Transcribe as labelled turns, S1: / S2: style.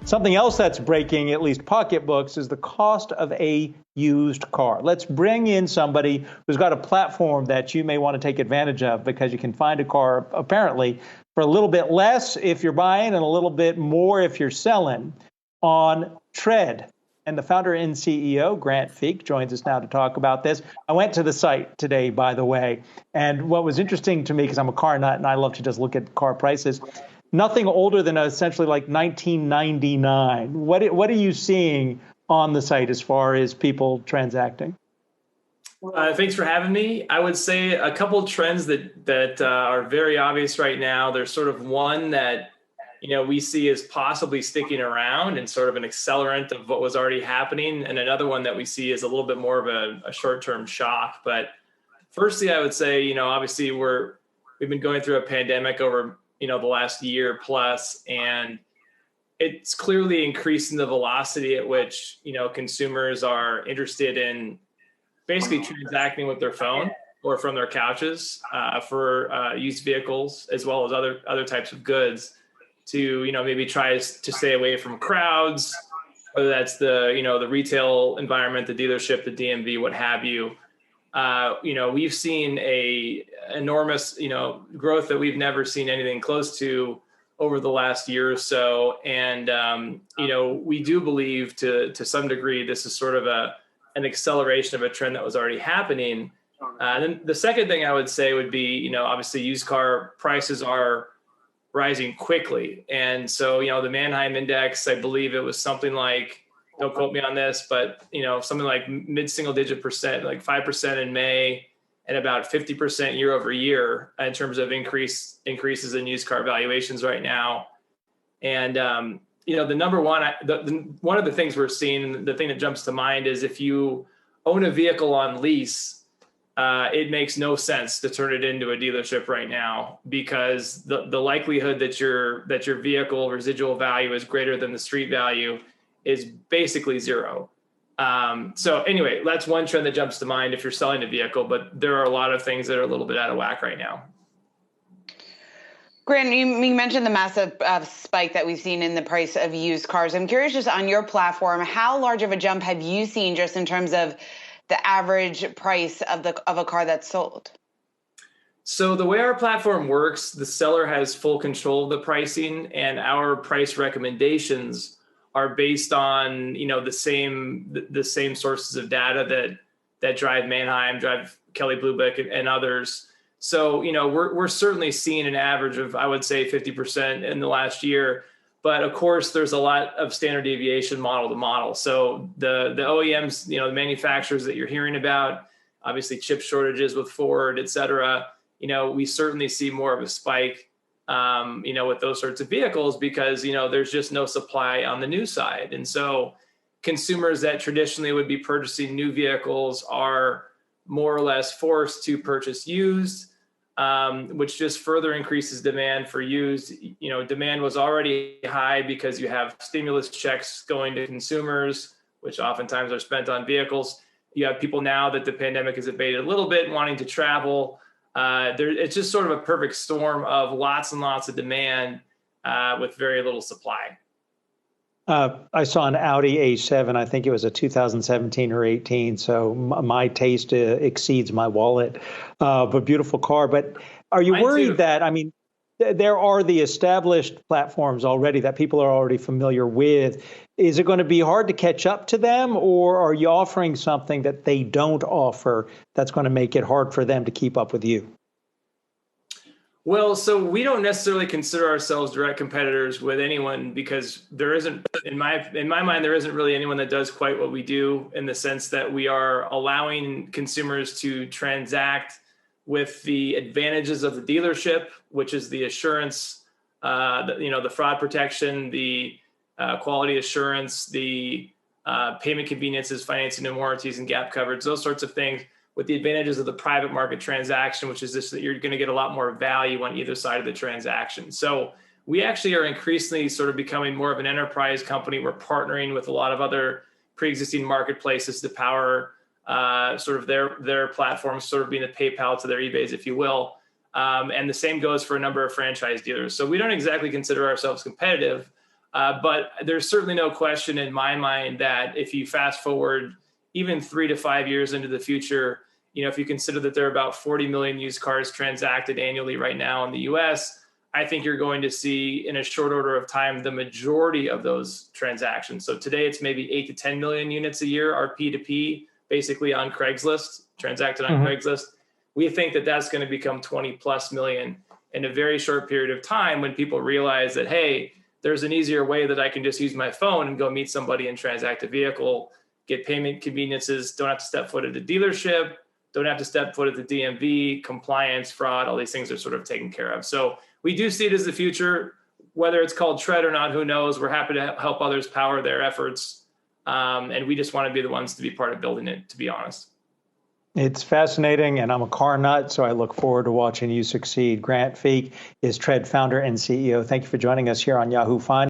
S1: Something else that's breaking at least pocketbooks is the cost of a used car. Let's bring in somebody who's got a platform that you may want to take advantage of, because you can find a car apparently for a little bit less if you're buying and a little bit more if you're selling on Tread. And the founder and CEO, Grant Feek, joins us now to talk about this. I went to the site today, by the way, and what was interesting to me, because I'm a car nut and I love to just look at car prices, nothing older than essentially like 1999. What are you seeing on the site as far as people transacting?
S2: Thanks for having me. I would say a couple of trends that are very obvious right now. There's sort of one that we see as possibly sticking around and sort of an accelerant of what was already happening, and another one that we see is a little bit more of a short-term shock. But firstly, I would say obviously we've been going through a pandemic over the last year plus, and it's clearly increasing the velocity at which consumers are interested in basically transacting with their phone or from their couches for used vehicles, as well as other types of goods, to maybe try to stay away from crowds, whether that's the retail environment, the dealership, the DMV, what have you. We've seen a enormous growth that we've never seen anything close to over the last year or so, and we do believe to some degree this is sort of an acceleration of a trend that was already happening. Then the second thing I would say would be obviously used car prices are rising quickly. And so, the Manheim Index, I believe it was something like, don't quote me on this, but, something like mid-single digit percent, like 5% in May, and about 50% year over year in terms of increases in used car valuations right now. And, the number one, one of the things we're seeing, the thing that jumps to mind is if you own a vehicle on lease, it makes no sense to turn it into a dealership right now, because the likelihood that your vehicle residual value is greater than the street value is basically zero. So anyway, that's one trend that jumps to mind if you're selling a vehicle, but there are a lot of things that are a little bit out of whack right now.
S3: Grant, you mentioned the massive spike that we've seen in the price of used cars. I'm curious, just on your platform, how large of a jump have you seen just in terms of the average price of a car that's sold?
S2: So the way our platform works, the seller has full control of the pricing, and our price recommendations are based on the same sources of data that drive Manheim, drive Kelley Blue Book, and others. So we're certainly seeing an average of, I would say, 50% in the last year. But of course, there's a lot of standard deviation model to model. So the OEMs, the manufacturers that you're hearing about, obviously chip shortages with Ford, et cetera, we certainly see more of a spike, with those sorts of vehicles, because, there's just no supply on the new side. And so consumers that traditionally would be purchasing new vehicles are more or less forced to purchase used, which just further increases demand for used. Demand was already high because you have stimulus checks going to consumers, which oftentimes are spent on vehicles. You have people now that the pandemic has abated a little bit wanting to travel. It's just sort of a perfect storm of lots and lots of demand with very little supply.
S1: I saw an Audi A7. I think it was a 2017 or 18. So my taste exceeds my wallet. But beautiful car. But are you worried that, there are the established platforms already that people are already familiar with. Is it going to be hard to catch up to them, or are you offering something that they don't offer that's going to make it hard for them to keep up with you?
S2: Well, so we don't necessarily consider ourselves direct competitors with anyone, because there isn't, in my mind, there isn't really anyone that does quite what we do, in the sense that we are allowing consumers to transact with the advantages of the dealership, which is the assurance, the fraud protection, the quality assurance, the payment conveniences, financing and warranties and gap coverage, those sorts of things, with the advantages of the private market transaction, which is just that you're going to get a lot more value on either side of the transaction. So we actually are increasingly sort of becoming more of an enterprise company. We're partnering with a lot of other pre-existing marketplaces to power sort of their platforms, sort of being a PayPal to their eBays, if you will. And the same goes for a number of franchise dealers. So we don't exactly consider ourselves competitive, But there's certainly no question in my mind that if you fast forward even 3 to 5 years into the future, if you consider that there are about 40 million used cars transacted annually right now in the US, I think you're going to see in a short order of time the majority of those transactions. So today it's maybe 8 to 10 million units a year are P2P, basically on Craigslist, transacted on Craigslist. We think that that's going to become 20 plus million in a very short period of time when people realize that, hey, there's an easier way that I can just use my phone and go meet somebody and transact a vehicle, get payment conveniences, don't have to step foot at the dealership, don't have to step foot at the DMV, compliance, fraud, all these things are sort of taken care of. So we do see it as the future, whether it's called Tread or not, who knows? We're happy to help others power their efforts. And we just want to be the ones to be part of building it, to be honest.
S1: It's fascinating, and I'm a car nut, so I look forward to watching you succeed. Grant Feek is Tread founder and CEO. Thank you for joining us here on Yahoo Finance.